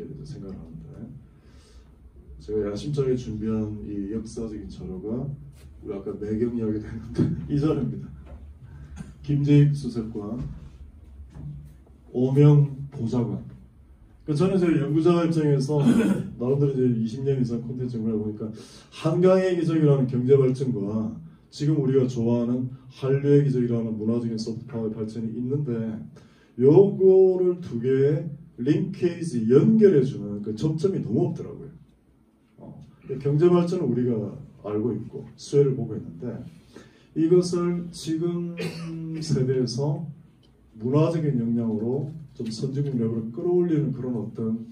이렇게 생각을 하는데, 제가 야심차게 준비한 이 역사적인 자료가 우리 아까 매경 이야기도 했는데 이 자료입니다. 김재익 수석과 오명 보좌관. 그러니까 저는 제 연구자 입장에서 나름대로 이제 20년 이상 콘텐츠 연구를 보니까 한강의 기적이라는 경제 발전과 지금 우리가 좋아하는 한류의 기적이라는 문화적인 소프트 파워의 발전이 있는데, 요거를 두 개의 링케이지 연결해주는 그 접점이 너무 없더라고요. 경제 발전은 우리가 알고 있고 수혜를 보고 있는데, 이것을 지금 세대에서 문화적인 역량으로 좀 선진국 레벨을 끌어올리는 그런 어떤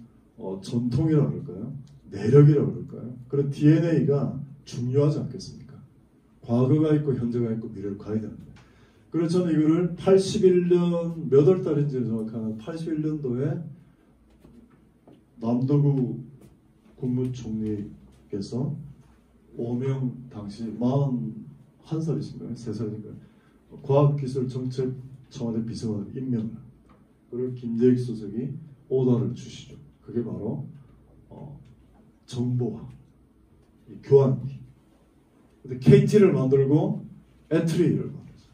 전통이라고 그럴까요? 내력이라고 그럴까요? 그런 DNA가 중요하지 않겠습니까? 과거가 있고 현재가 있고 미래를 가야 되는데, 그래서 저는 이거를 81년 몇 월 달인지 정확한 81년도에 남도구 국무총리께서 오명 당시 41살이신가요? 3살인가요? 과학기술정책 청와대 비서관을 임명을 합니다. 그리고 김재익 수석이 오더를 주시죠. 그게 바로 정보화, 교환기. 근데 KT를 만들고 애트리를 만들었어요.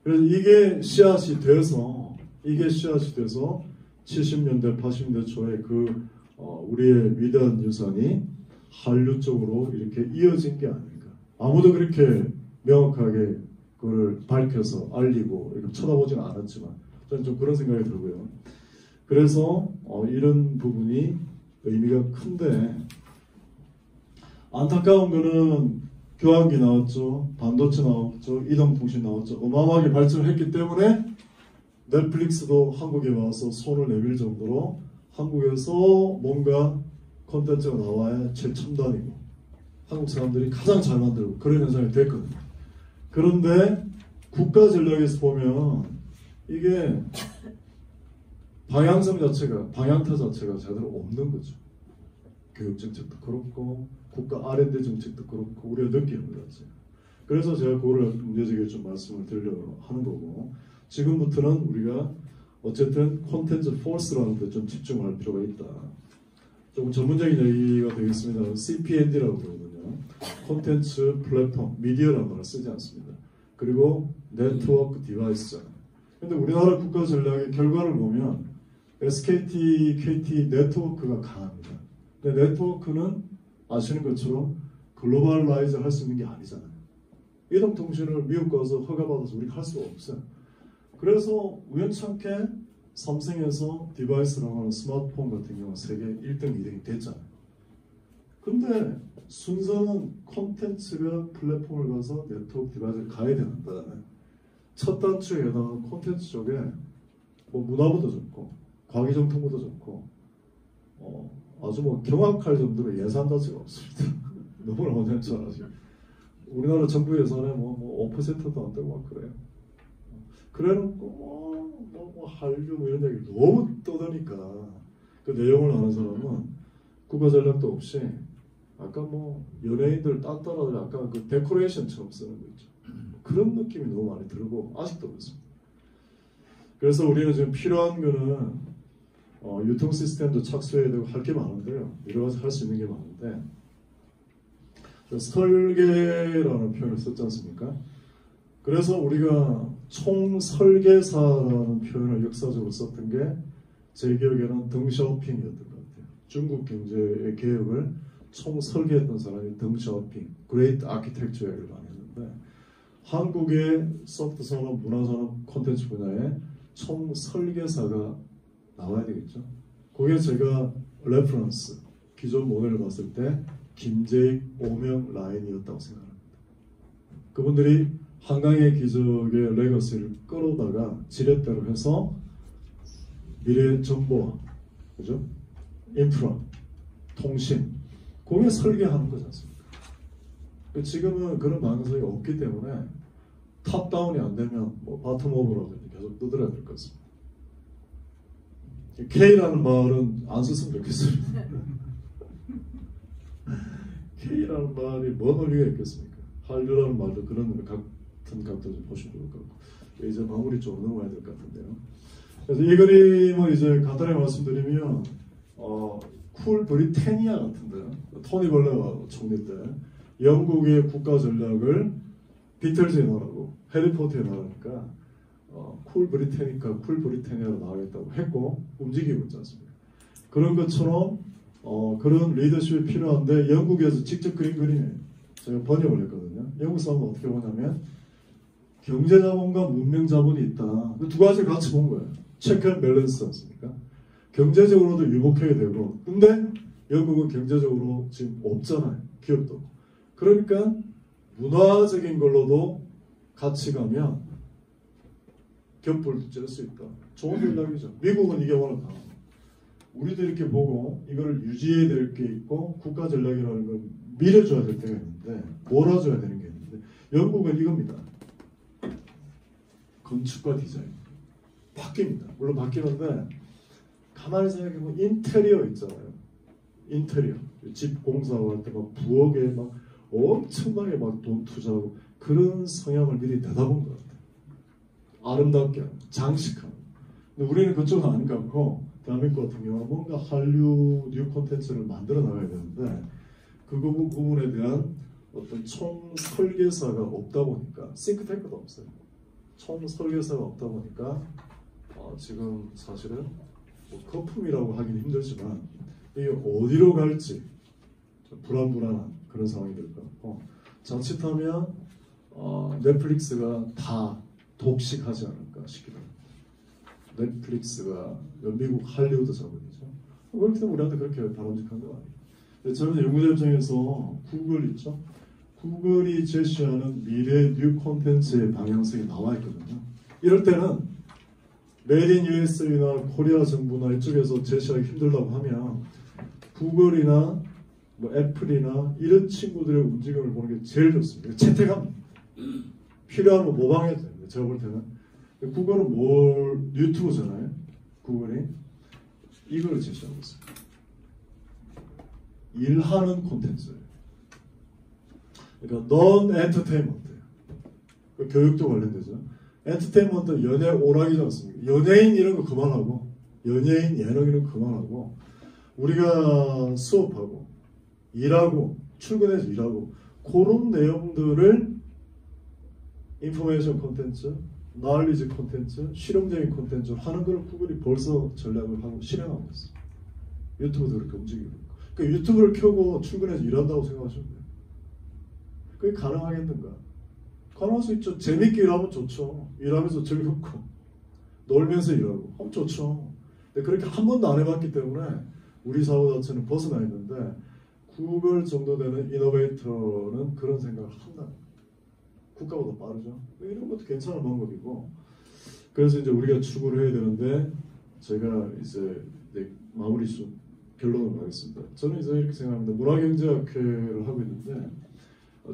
그래서 이게 씨앗이 돼서 70년대, 80년대 초에 우리의 위대한 유산이 한류 쪽으로 이렇게 이어진 게 아닌가. 아무도 그렇게 명확하게 그걸 밝혀서 알리고 이렇게 쳐다보지는 않았지만 저는 좀 그런 생각이 들고요. 그래서 이런 부분이 의미가 큰데, 안타까운 거는 교환기 나왔죠, 반도체 나왔죠, 이동통신 나왔죠. 어마어마하게 발전을 했기 때문에 넷플릭스도 한국에 와서 손을 내밀 정도로 한국에서 뭔가 콘텐츠가 나와야 최첨단이고 한국 사람들이 가장 잘 만들고 그런 현상이 됐거든요. 그런데 국가 전략에서 보면 이게 방향성 자체가, 방향타 자체가 제대로 없는 거죠. 교육정책도 그렇고 국가 R&D 정책도 그렇고 우리가 느끼는 것 같아요. 그래서 제가 그거를 문제제기에 좀 말씀을 드리려고 하는 거고, 지금부터는 우리가 어쨌든 콘텐츠 포스라는 데 좀 집중할 필요가 있다. 조금 전문적인 얘기가 되겠습니다. CPND라고 그러거든요. 콘텐츠 플랫폼, 미디어라는 말을 쓰지 않습니다. 그리고 네트워크 디바이스잖아요. 근데 우리나라 국가 전략의 결과를 보면 SKT, KT 네트워크가 강합니다. 근데 네트워크는 아시는 것처럼 글로벌라이즈 할 수 있는 게 아니잖아요. 이동통신을 미국 가서 허가받아서 우리가 할 수가 없어요. 그래서 우연찮게 삼성에서 디바이스라고 하는 스마트폰 같은 경우는 세계 1등, 2등이 됐잖아요. 근데 순서는 콘텐츠가 플랫폼을 가서 네트워크 디바이스를 가야 되는데, 첫 단추에 해당하는 콘텐츠 쪽에 뭐 문화부도 좋고 과기정통부도 좋고 아주 뭐 경악할 정도로 예산 자체가 없습니다. 너무나 못했잖아요. 우리나라 정부 예산에 뭐 5%도 안 되고 막 그래요. 그래놓고 뭐 한류 뭐 이런 얘기 너무 떠드니까 그 내용을 아는 사람은 국가 전략도 없이 아까 뭐 연예인들 딴따라들 약간 그 데코레이션처럼 쓰는 거 있죠. 그런 느낌이 너무 많이 들고 아직도 그렇습니다. 그래서 우리는 지금 필요한 거는 유통 시스템도 착수해야 되고 할 게 많은데요. 여러 가지 할 수 있는 게 많은데, 설계라는 표현을 썼지 않습니까? 그래서 우리가 총설계사라는 표현을 역사적으로 썼던 게 제 기억에는 덩샤오핑이었던 것 같아요. 중국 경제의 개혁을 총설계했던 사람이 덩샤오핑, 그레이트 아키텍처 얘기를 많이 했는데, 한국의 소프트 산업, 문화 산업, 콘텐츠 분야에 총설계사가 나와야 되겠죠. 그게 제가 레퍼런스, 기존 모델을 봤을 때 김재익, 오명 라인이었다고 생각합니다. 그분들이 한강의 기적의 레거시를 끌어다가 지렛대로 해서 미래 정보화, 그죠? 인프라, 통신, 그게 설계하는 거지 않습니까? 지금은 그런 방식이 없기 때문에 탑다운이 안 되면 뭐 바텀업으로 계속 두드려야 될 것 같습니다. K라는 말은 안 썼으면 좋겠습니다. K라는 말이 뭔 의미가 있겠습니까? 한류라는 말도 그런 같은 각도 좀 보시면 좋을 것 같고, 이제 마무리 쪽으로 넘어가야 될 것 같은데요. 그래서 이 그림을 이제 간단히 말씀드리면, 쿨 브리테니아 같은데 토니 블레어 총리 때 영국의 국가 전략을 비틀즈에 나라고 해리포터에 나라니까 쿨 브리테니까 쿨 브리테니아로 나가겠다고 했고 움직이고 있지 않습니까? 그런 것처럼 그런 리더십이 필요한데 영국에서 직접 그린 그림이에요. 제가 번역을 했거든요. 영국 사람은 어떻게 보냐면 경제 자본과 문명 자본이 있다. 두 가지를 같이 본 거예요. 체크 앤 밸런스 않습니까? 경제적으로도 유복해야 되고 근데 영국은 경제적으로 지금 없잖아요. 기업도 없고. 그러니까 문화적인 걸로도 같이 가면 겹불도 짤 수 있다. 좋은 전략이죠. 미국은 이게 워낙 강하고 우리도 이렇게 보고 이걸 유지해야 될 게 있고 국가 전략이라는 건 밀어줘야 될 때가 있는데 몰아줘야 되는 게 있는데 영국은 이겁니다. 건축과 디자인 바뀝니다. 물론 바뀌는데 가만히 생각해보면 인테리어 있잖아요. 인테리어 집 공사할 때 막 부엌에 막 엄청나게 막 돈 투자하고 그런 성향을 미리 내다본 것 같아요. 아름답게 하는, 장식하는. 근데 우리는 그쪽은 아닌 것 같고 대한민국 같은 경우는 뭔가 한류 뉴 콘텐츠를 만들어 나가야 되는데 그 부분에 대한 어떤 총 설계사가 없다 보니까 싱크탱크도 없어요. 총 설계사가 없다 보니까 지금 사실은 뭐 거품이라고 하기는 힘들지만 이게 어디로 갈지 좀 불안한 그런 상황이 될 것 같고 자칫하면 넷플릭스가 다 독식하지 않을까 싶기도 합니다. 넷플릭스가 미국 할리우드 자본이죠. 그렇기 때문에 우리한테 그렇게 바람직한 건 아니에요. 저는 연구자 입장에서 구글 있죠. 구글이 제시하는 미래 뉴 콘텐츠의 방향성이 나와 있거든요. 이럴 때는 메이드 인 USA나 코리아 정부나 이쪽에서 제시하기 힘들다고 하면 구글이나 뭐 애플이나 이런 친구들의 움직임을 보는 게 제일 좋습니다. 채택합니다. 필요하면 모방해도 됩니다. 제가 볼 때는. 구글은 유튜브잖아요. 구글이 이걸 제시하고 있습니다. 일하는 콘텐츠예요. 그러니까 넌 엔터테인먼트예요. 교육도 관련되죠. 엔터테인먼트 연예 오락이지 않습니까? 연예인 이런 거 그만하고 연예인 예능 이런 거 그만하고 우리가 수업하고 일하고 출근해서 일하고 그런 내용들을 인포메이션 콘텐츠, 나얼리지 콘텐츠, 실용적인 콘텐츠를 하는 걸 구글이 벌써 전략을 하고 실행하고 있어요. 유튜브도 그렇게 움직이고 있고. 그러니까 유튜브를 켜고 출근해서 일한다고 생각하시면 돼요. 그게 가능하겠는가? 가능할 수 있죠. 재밌게 일하면 좋죠. 일하면서 즐겁고 놀면서 일하고 하면 좋죠. 근데 그렇게 한 번도 안 해봤기 때문에 우리 사고 자체는 벗어나 있는데 구글 정도 되는 이노베이터는 그런 생각을 한다. 국가보다 빠르죠. 이런 것도 괜찮은 방법이고 그래서 이제 우리가 추구를 해야 되는데 제가 이제 마무리 결론을 하겠습니다. 저는 이제 이렇게 생각합니다. 문화경제학회를 하고 있는데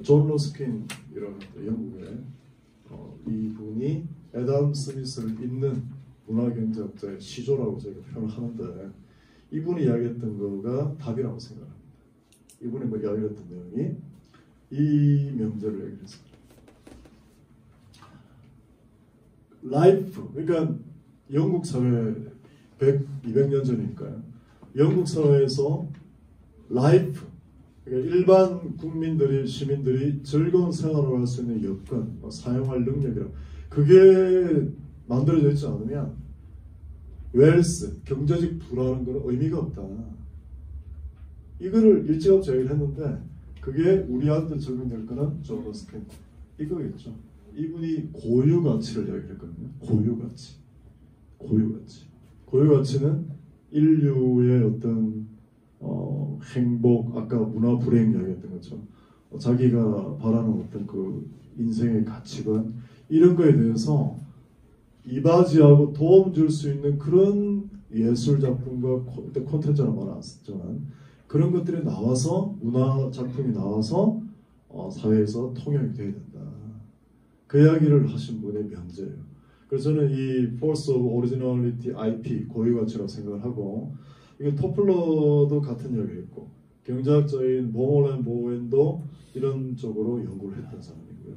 존 로스킨이라는 영국의 이분이 애덤 스미스를 잇는 문화경제학자의 시조라고 저희가 표현을 하는데 이분이 이야기했던 거가 답이라고 생각합니다. 이분이 뭐 이야기했던 내용이 이 명제를 얘기했습니다. 라이프, 그러니까 영국 사회 200년 전이니까요. 영국 사회에서 라이프, 그러니까 일반 국민들이 시민들이 즐거운 생활을 할 수 있는 여건, 사용할 능력이라 그게 만들어져 있지 않으면 웰스, 경제적 부라는 건 의미가 없다. 이거를 일찌감치 얘기를 했는데 그게 우리한테 적용될 거는 존 러스킨 이거겠죠. 이분이 고유 가치를 이야기했거든요. 고유 가치. 고유 가치는 인류의 어떤 행복, 아까 문화 불행 이야기했던 것처럼 자기가 바라는 어떤 그 인생의 가치관 이런 거에 대해서 이바지하고 도움 줄 수 있는 그런 예술 작품과 콘텐츠는 많았지만 그런 것들이 나와서 문화 작품이 나와서 사회에서 통용이 돼야 된다. 그 이야기를 하신 분의 명제예요. 그래서 저는 이 Force of Originality IP 고유 가치라고 생각을 하고 이게 토플러도 같은 이야기했고 경제학자인 모멀 보웬도 이런 쪽으로 연구를 했던 사람이고요.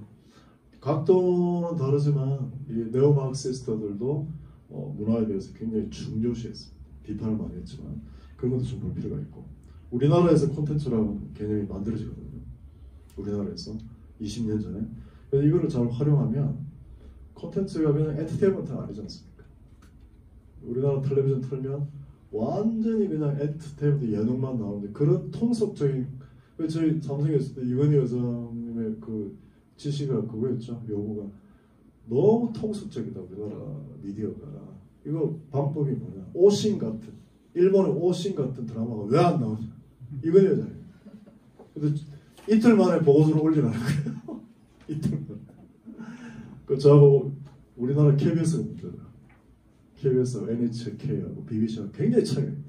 각도는 다르지만 이 네오마르크시스트들도 문화에 대해서 굉장히 중요시했습니다. 비판을 많이 했지만 그런 것도 좀 볼 필요가 있고 우리나라에서 콘텐츠라는 개념이 만들어지거든요. 우리나라에서 20년 전에 그래서 이거를 잘 활용하면 콘텐츠가 그냥 엔터테인먼트가 아니지 않습니까? 우리나라 텔레비전 틀면 완전히 그냥 엔터테인먼트 예능만 나오는데 그런 통속적인 저희 삼성에 있을 때 이건희 여사님의 그 지시가 그거였죠. 요구가 너무 통속적이다 우리나라 미디어가. 이거 방법이 뭐냐? 오신 같은 일본의 오신 같은 드라마가 왜 안 나오냐? 이건희 여사님. 근데 이틀 만에 보고서를 올리라는 거예요. 이틀 만에. 그 저하고 우리나라 KBS가 문제다. KBS하고 NHK하고 BBC하고 굉장히 차이가 있다.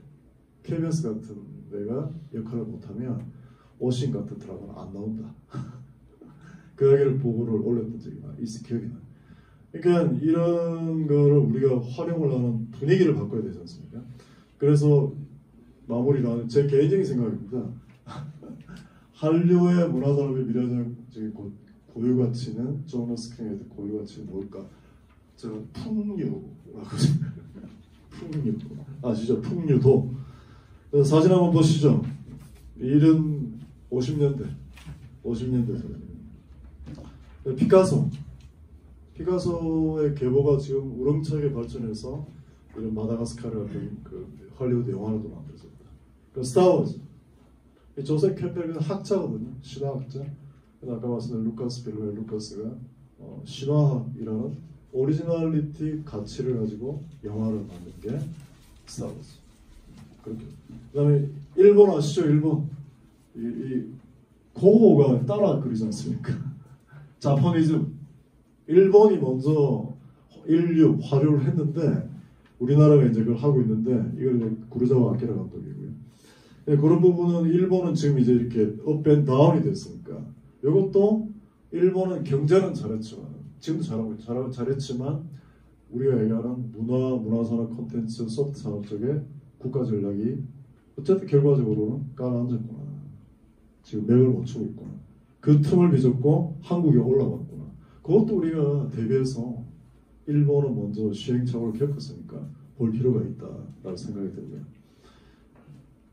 KBS 같은 데가 역할을 못하면 오신 같은 드라마는 안 나온다. 그 이야기를 보고를 올렸던 적이 있어 기억이 나. 그러니까 이런 거를 우리가 활용을 하는 분위기를 바꿔야 되지 않습니까? 그래서 마무리를 하는 제 개인적인 생각입니다. 한류의 문화산업의 미래적인 고유 가치는 존 러스킹의 고유 가치는 뭘까? 저는 풍류라고 생각해요. 풍류 아시죠? 풍류도. 그래서 사진 한번 보시죠. 이런 50년대 사진입니다. 피카소의 계보가 지금 우렁차게 발전해서 이런 마다가스카르 같은 그 할리우드 영화로도 만들어졌다. 그 스타워즈. 조셉 캠펠은 학자거든요. 신화학자. 아까 말씀드린 루카스 필름의 루카스가 신화학이라는 오리지널리티 가치를 가지고 영화를 만든 게 스타워즈. 그렇게. 그다음에 일본 아시죠? 일본. 이 고호가 따라 그리지 않습니까? 자포니즘. 일본이 먼저 인류 화류를 했는데 우리나라가 이제 그걸 하고 있는데 이걸 이제 구로사와 아키라 감독이고요. 그런 부분은 일본은 지금 이제 이렇게 업앤다운이 됐으니까 이것도 일본은 경제는 잘했지만 지금도 잘하고 잘했지만 우리가 얘기하는 문화산업 콘텐츠 소프트 산업 쪽에 국가 전략이 어쨌든 결과적으로는 깔아앉았구나. 지금 맥을 못 추고 있구나. 그 틈을 빚었고 한국이 올라갔구나. 그것도 우리가 대비해서 일본은 먼저 시행착오를 겪었으니까 볼 필요가 있다라고 생각이 들고요.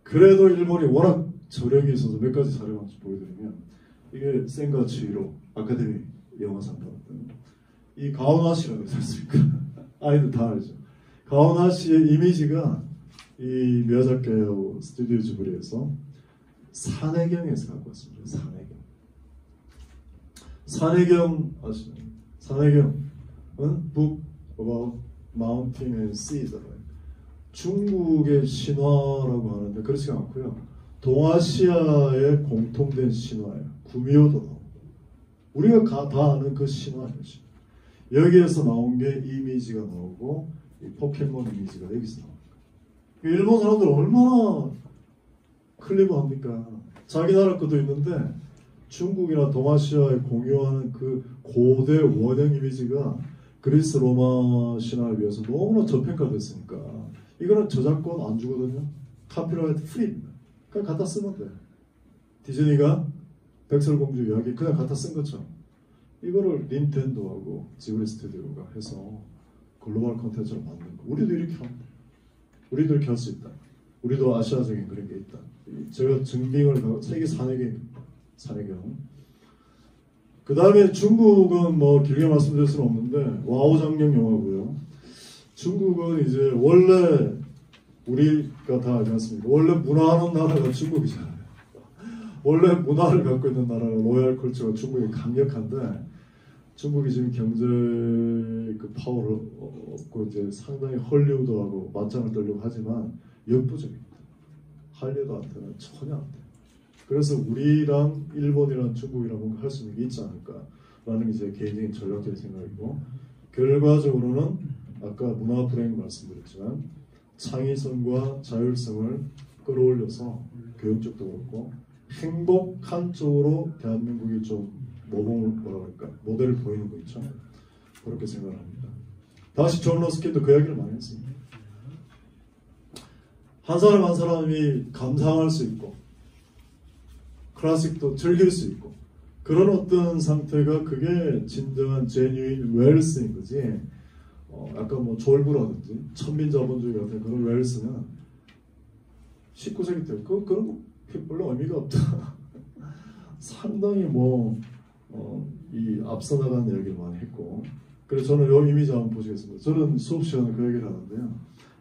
그래도 일본이 워낙 저력이 있어서 몇 가지 사례를 보여드리면 이게 센가 치히로 아카데미 영화상 받았던 이 가오나시라고 있지 않습니까? 아이들 다 알죠. 가오나시의 이미지가 이 미야자키하고 스튜디오 지브리에서 산해경에서 갖고 왔습니다. 산해경 아시죠? 산해경은 Book about Mountain and Sea잖아요. 중국의 신화라고 하는데 그렇지 않고요. 동아시아의 공통된 신화예요. 구미호도 나오고 우리가 다 아는 그 신화예요. 여기에서 나온 게 이미지가 나오고 이 포켓몬 이미지가 여기서 나옵니다. 일본 사람들 얼마나 클리버합니까? 자기 나라 것도 있는데 중국이나 동아시아에 공유하는 그 고대 원형 이미지가 그리스 로마 신화에 비해서 너무나 저평가됐으니까 이거는 저작권 안 주거든요. 카피라이트 프리입니다. 그냥 갖다 쓰면 돼. 디즈니가 백설공주 이야기 그냥 갖다 쓴 것처럼 이거를 닌텐도하고 지브리 스튜디오가 해서 글로벌 콘텐츠로 만든 거. 우리도 이렇게 합니다. 우리도 이렇게 할 수 있다. 우리도 아시아적인 그런 게 있다. 제가 증빙을 세계 산해경. 그 다음에 중국은 뭐 길게 말씀드릴 수는 없는데 와우 장경 영화고요. 중국은 이제 원래 우리가 다 알지 않습니까? 원래 문화하는 나라가 중국이잖아요. 원래 문화를 갖고 있는 나라가 로얄 컬처가 중국이 강력한데 중국이 지금 경제 그 파워를 얻고 이제 상당히 헐리우드하고 맞짱을 떨려고 하지만 역부족입니다. 할리우드한테는 전혀 안 돼요. 그래서 우리랑 일본이랑 중국이랑 뭔가 할 수 있는 게 있지 않을까라는 게 제 개인적인 전략적인 생각이고 결과적으로는 아까 문화 불행 말씀드렸지만 창의성과 자율성을 끌어올려서 교육적도 그렇고 행복한 쪽으로 대한민국이 좀 모델을 보이는 거 있죠. 그렇게 생각을 합니다. 다시 존 러스킨도 그 이야기를 많이 했습니다. 한 사람 한 사람이 감상할 수 있고 클래식도 즐길 수 있고 그런 어떤 상태가 그게 진정한 제뉴인 웰스인 거지. 아까 뭐 졸부라든지 천민자본주의 같은 그런 웰스는 19세기 때 그런 거 별로 의미가 없다. 상당히 뭐 이 앞서 나가는 이야기를 많이 했고, 그래서 저는 이 이미지 한번 보시겠습니다. 저는 수업 시간에 그 얘기를 하는데요.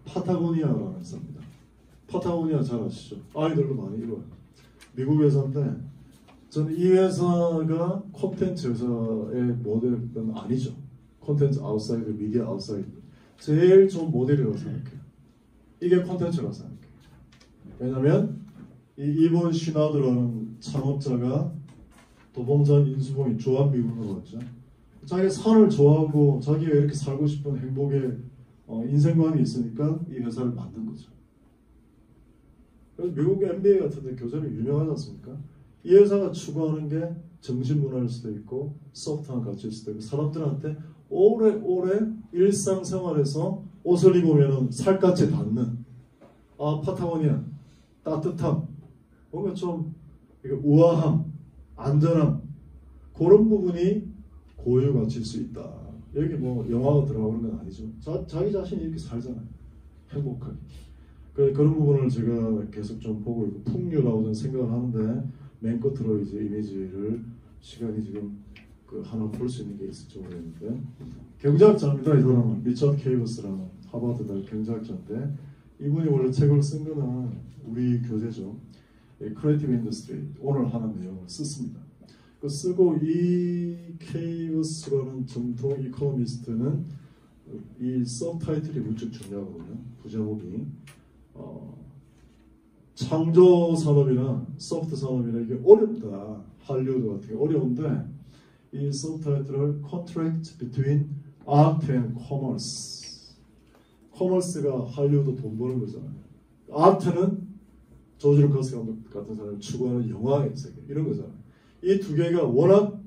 파타고니아라는 회사입니다. 파타고니아 잘 아시죠? 아이들도 많이 읽어요. 미국 회사인데 저는 이 회사가 콘텐츠 회사의 모델은 아니죠. 콘텐츠 아웃사이드, 미디어 아웃사이드. 제일 좋은 모델이라고 생각해요. 이게 콘텐츠라고 생각해요. 왜냐하면 이본 시나드라는 창업자가 도봉산 인수봉이 주한미군으로 왔죠. 자기 산을 좋아하고 자기가 이렇게 살고 싶은 행복의 인생관이 있으니까 이 회사를 만든 거죠. 그래서 미국 MBA 같은 데 교수님이 유명하지 않습니까? 이 회사가 추구하는 게 정신문화일 수도 있고 소프트한 가치일 수도 있고, 사람들한테 오래오래 일상생활에서 옷을 입으면 살갗에 닿는, 파타고니아 따뜻함, 뭔가 좀 우아함, 안전함, 그런 부분이 고유 가치일 수 있다. 여기 뭐 영화가 들어가는 건 아니죠. 자기 자신이 이렇게 살잖아요. 행복하게. 그런 부분을 제가 계속 좀 보고 있고, 풍류라고 저는 생각을 하는데, 맨 끝으로 이제 이미지를 시간이 지금 하나 볼 수 있는 게 있을지 모르겠는데, 경제학자입니다. 이 사람은 리처드 케이버스라는 하버드 경제학자인데, 이분이 원래 책을 쓴 거는 우리 교재죠. 크리에이티브 인더스트리 오늘 하는 내용을 썼습니다. 그 쓰고 이 케이버스라는 정통 이코노미스트는 이 서브타이틀이 무척 중요하거든요. 부제목이 창조 산업이나 소프트 산업이나 이게 어렵다. 할리우드 같은 게 어려운데, 이 서브타이틀을 Contract between Art and Commerce. 커머스가 할리우드 돈 버는 거잖아요. 아트는 조지 루카스 감독 같은 사람이 추구하는 영화의 세계, 이런 거잖아요. 이 두 개가 워낙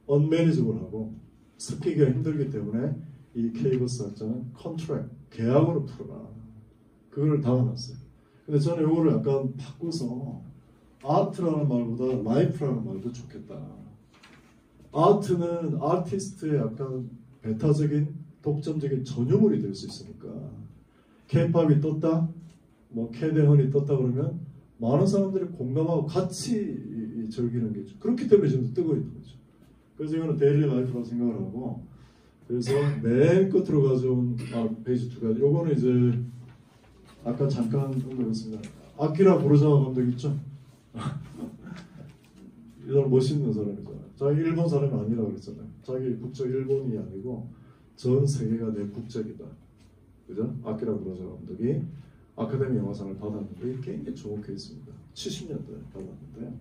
언매니저블하고 섞이기가 힘들기 때문에 이 케이버스 학자는 컨트랙트, 계약으로 풀어라, 그걸 담아놨어요. 근데 저는 이거를 약간 바꿔서 아트라는 말보다 라이프라는 말도 좋겠다. 아트는 아티스트의 약간 배타적인 독점적인 전유물이 될 수 있으니까, 케이팝이 떴다, 뭐 캐대헌이 떴다 그러면 많은 사람들이 공감하고 같이 즐기는 게 있죠. 그렇기 때문에 지금 뜨고 있는 거죠. 그래서 이거는 데일리 라이프라고 생각을 하고, 그래서 맨 끝으로 가져온 페이지 2가지. 요거는 이제 아까 잠깐 언급했습니다. 아키라 구로사와 감독 있죠? 이 사람 멋있는 사람이잖아요. 자기 일본 사람이 아니라고 그랬잖아요. 자기 국적 일본이 아니고 전 세계가 내 국적이다. 그죠? 아키라 구로사 감독이 아카데미 영화상을 받았는데 굉장히 주목해 있습니다. 70년대에 받았는데,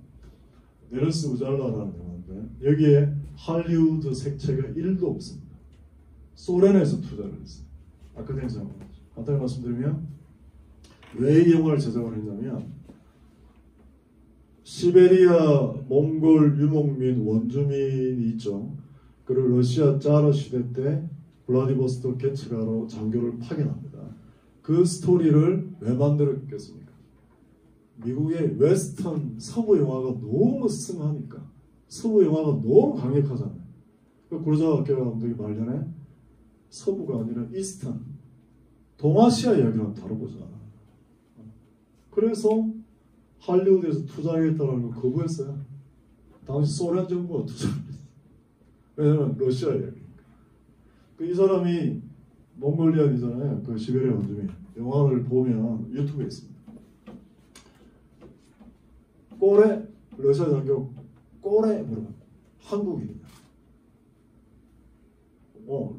네르스 우잘라라는 영화인데 여기에 할리우드 색채가 1도 없습니다. 소련에서 투자를 했어요. 아카데미상 영화. 간단히 말씀드리면 왜 이 영화를 제작을 했냐면, 시베리아 몽골 유목민 원주민이 있죠. 그리고 러시아 짜르 시대 때 블라디보스토크 개츠가로 장교를 파견합니다. 그 스토리를 왜 만들었겠습니까? 미국의 웨스턴 서부 영화가 너무 승하니까, 서부 영화가 너무 강력하잖아요. 구로사와 아키라 감독이 말년에 서부가 아니라 이스턴, 동아시아 이야기를 한번 다뤄보자. 그래서 할리우드에서 투자하겠다는 걸 거부했어요. 당시 소련 정부가 투자를 했어요. 왜냐면 러시아 이야기니까. 이 사람이 몽골리안이잖아요. 그 시베리아 원주민. 영화를 보면 유튜브에 있습니다. 꼬레, 러시아 장교 꼬레 물어봐. 한국인이다.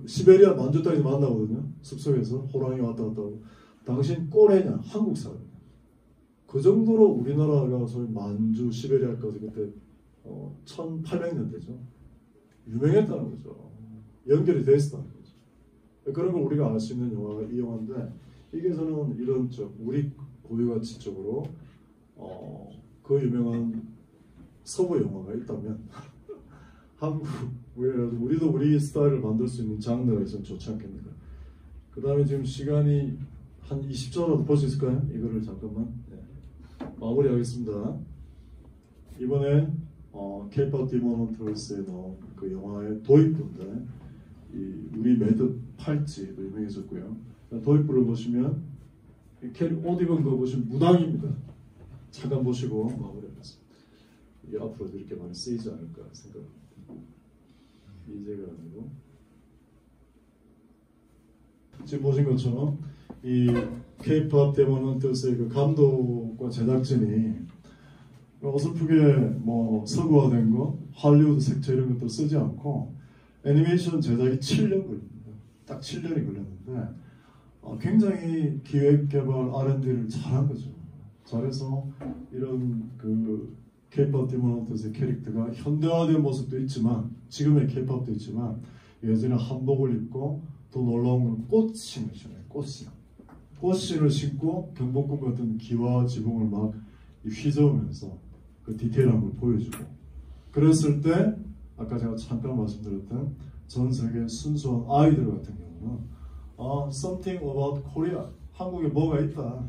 시베리아 만주 땅에서 만나거든요. 숲속에서 호랑이 왔다 갔다 하고. 당신 꼬레냐? 한국 사람이야. 그 정도로 우리나라가 소위 만주, 시베리아까지 그때 1800년대죠. 유명했다는 거죠. 연결이 돼 있었다는 거죠. 그런 걸 우리가 알 수 있는 영화가 이 영화인데, 여기서는 이런 우리 고유가치 쪽으로 그 유명한 서부 영화가 있다면 한국, 우리도 우리 스타일을 만들 수 있는 장르가 있으면 좋지 않겠는가. 그 다음에 지금 시간이 한 20초라도 볼 수 있을까요? 이거를 잠깐만 마무리하겠습니다. 이번에 케이팝 디모먼트스에 나온 그 영화의 도입부인데, 우리 매듭 팔찌도 유명해졌고요. 도입부를 보시면 캐릭 옷 입은 거 보시면 무당입니다. 잠깐 보시고 마무리하겠습니다. 이게 앞으로도 이렇게 많이 쓰이지 않을까 생각합니다. 이제가 아니고 지금 보신 것처럼 이 K-pop 데모는 뜻의 그 감독과 제작진이 어설프게 뭐 서구화된 거, 할리우드 색채 이런 것도 쓰지 않고 애니메이션 제작이 7년 걸립니다. 딱 7년이 걸렸는데 굉장히 기획, 개발, R&D를 잘한 거죠. 잘해서 이런 그 K-pop 데모넌트의 캐릭터가 현대화된 모습도 있지만 지금의 K-pop도 있지만 예전에 한복을 입고 더 놀라운 건 꽃신을 신어요. 꽃신을 신고 경복궁 같은 기와 지붕을 막 휘저으면서 그 디테일한 걸 보여주고 그랬을 때 아까 제가 잠깐 말씀드렸던 전 세계 순수한 아이들 같은 경우는 something about Korea, 한국에 뭐가 있다,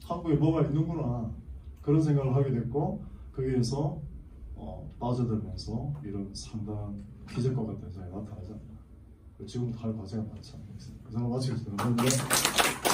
한국에 뭐가 있는구나 그런 생각을 하게 됐고 거기에서 빠져들면서 이런 상당한 기적과 같은 현상이 나타나지 않나. 지금도 할 과제가 많지 않겠습니까? 그 생각 마치겠습니다. 감사합니다.